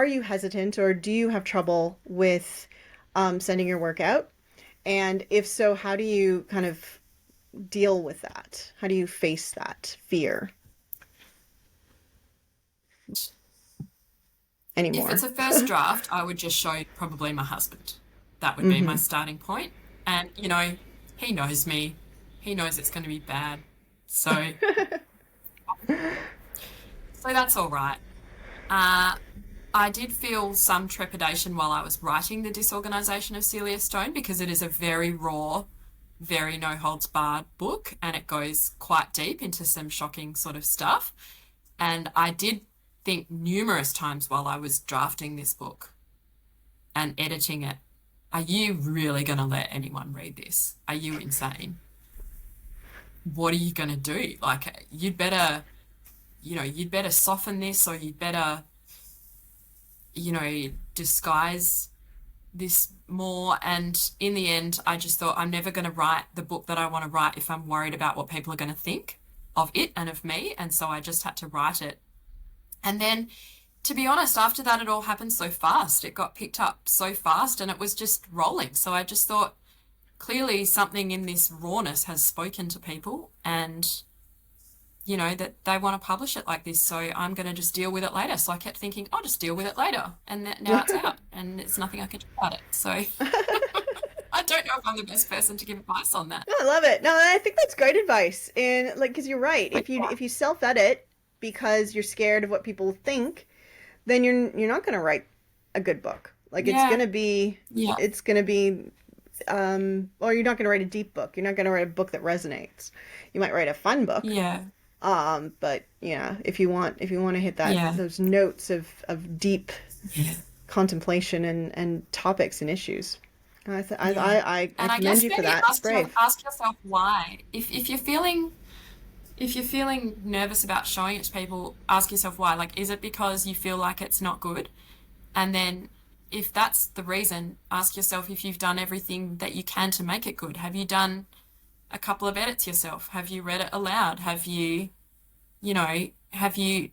are you hesitant or do you have trouble with sending your work out? And if so, how do you kind of deal with that? How do you face that fear If it's anymore? a first draft, I would just show probably my husband. That would be my Hmm. starting point. And, he knows me. He knows it's going to be bad. So that's all right. Uh, I did feel some trepidation while I was writing The Disorganization of Celia Stone because it is a very raw, very no holds barred book and it goes quite deep into some shocking sort of stuff. And I did think numerous times while I was drafting this book and editing it, are you really going to let anyone read this? Are you insane? What are you going to do? Like, you'd better soften this or you'd better, disguise this more. And in the end, I just thought I'm never going to write the book that I want to write if I'm worried about what people are going to think of it and of me. And so I just had to write it. And then, to be honest, after that, it all happened so fast. It got picked up so fast and it was just rolling. So I just thought clearly something in this rawness has spoken to people and, that they want to publish it like this. So I'm going to just deal with it later. So I kept thinking, I'll just deal with it later. And now it's out and it's nothing I can do about it. So I don't know if I'm the best person to give advice on that. I love it. No, I think that's great advice. And like, because you're right. If you self edit because you're scared of what people think, then you're not going to write a good book. Like Yeah, yeah, it's gonna be or you're not going to write a deep book. You're not going to write a book that resonates. You might write a fun book. yeah, But yeah, if you want to hit that yeah, those notes of deep yeah, contemplation and topics and issues, yeah. I And I commend guess you for maybe that. It's brave. ask yourself why. If you're feeling nervous about showing it to people, ask yourself why. Like, is it because you feel like it's not good? And then if that's the reason, ask yourself if you've done everything that you can to make it good. Have you done a couple of edits yourself? Have you read it aloud? You know, have you,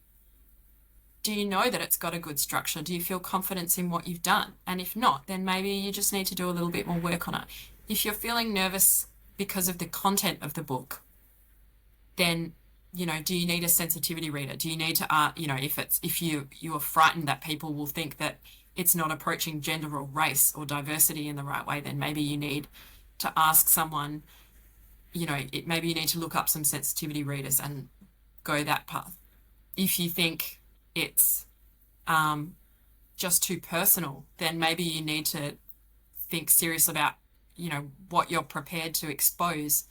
do you know that it's got a good structure? Do you feel confidence in what you've done? And if not, then maybe you just need to do a little bit more work on it. If you're feeling nervous because of the content of the book, then do you need a sensitivity reader? Do you need to if you are frightened that people will think that it's not approaching gender or race or diversity in the right way, then maybe you need to ask someone, maybe you need to look up some sensitivity readers and go that path. If you think it's um, just too personal, then maybe you need to think serious about, what you're prepared to expose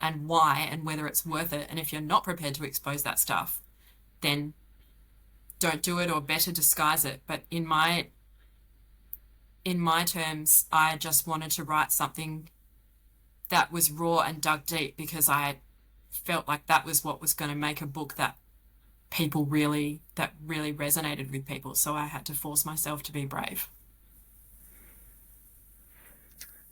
and why and whether it's worth it. And if you're not prepared to expose that stuff, then don't do it or better disguise it. But in my terms, I just wanted to write something that was raw and dug deep because I felt like that was what was going to make a book that really resonated with people. So I had to force myself to be brave.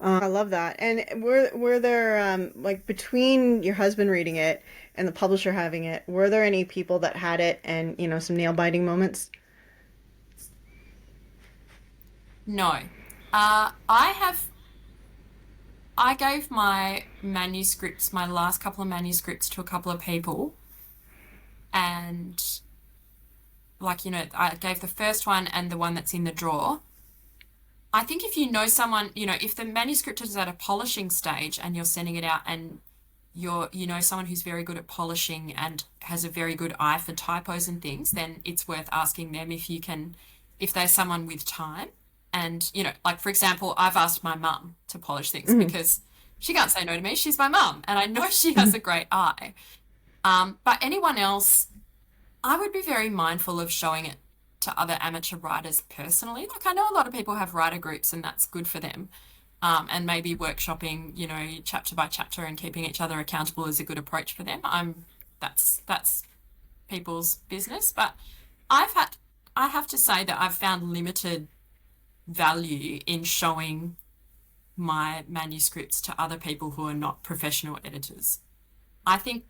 I love that. And were there like between your husband reading it and the publisher having it, were there any people that had it and some nail biting moments? No. I gave my last couple of manuscripts to a couple of people, and I gave the first one and the one that's in the drawer. I think if you know someone, if the manuscript is at a polishing stage and you're sending it out and someone who's very good at polishing and has a very good eye for typos and things, then it's worth asking them if there's someone with time. And, like for example, I've asked my mum to polish things Mm-hmm. because she can't say no to me. She's my mum and I know she has a great eye. But anyone else, I would be very mindful of showing it to other amateur writers personally. Like I know a lot of people have writer groups and that's good for them. And maybe workshopping, chapter by chapter and keeping each other accountable is a good approach for them. That's people's business. But I've had I have to say that I've found limited value in showing my manuscripts to other people who are not professional editors. I think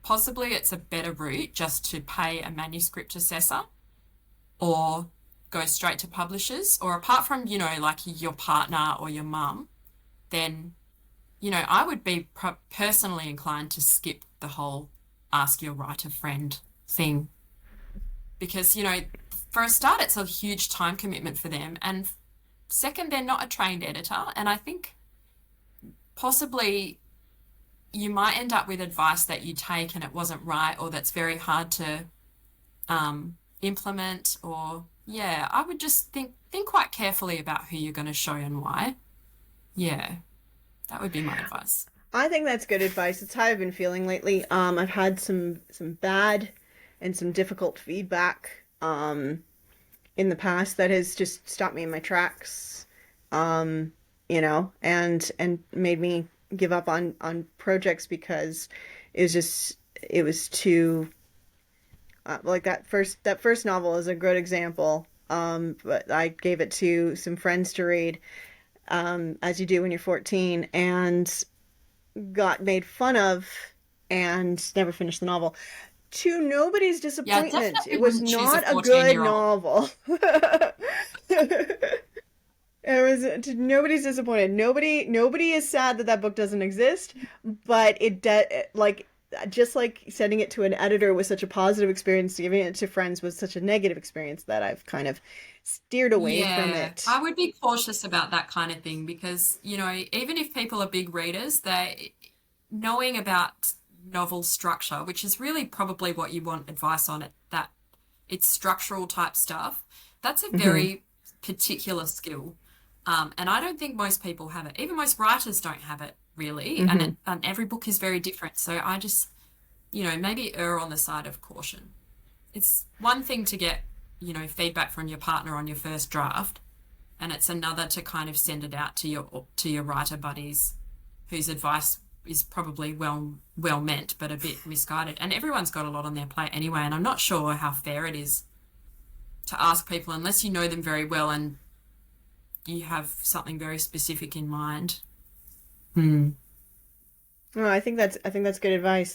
possibly it's a better route just to pay a manuscript assessor or go straight to publishers, or apart from, like your partner or your mum, then, I would be personally inclined to skip the whole ask your writer friend thing because, for a start, it's a huge time commitment for them. And second, they're not a trained editor. And I think possibly you might end up with advice that you take and it wasn't right, or that's very hard to implement. Or yeah, I would just think quite carefully about who you're going to show and why. Yeah, that would be my advice. I think that's good advice. It's how I've been feeling lately. I've had some bad and some difficult feedback in the past that has just stopped me in my tracks. And made me give up on projects because it was too like that first novel is a good example. But I gave it to some friends to read, as you do when you're 14, and got made fun of and never finished the novel. To nobody's Yeah, I disappointment, it definitely was wouldn't choose a not a good 14-year-old. novel. It was to nobody's disappointed. Nobody is sad that that book doesn't exist, but like just like sending it to an editor was such a positive experience, giving it to friends was such a negative experience that I've kind of steered away from Yeah, it. I would be cautious about that kind of thing because, even if people are big readers, they knowing about novel structure, which is really probably what you want advice on it, that it's structural type stuff, that's a Hmm. very particular skill. And I don't think most people have it. Even most writers don't have it really, and Hmm. and every book is very different. So I just, maybe err on the side of caution. It's one thing to get, feedback from your partner on your first draft, and it's another to kind of send it out to your writer buddies whose advice is probably well meant but a bit misguided. And everyone's got a lot on their plate anyway, and I'm not sure how fair it is to ask people unless you know them very well and you have something very specific in mind. Hmm. Oh, I think that's good advice.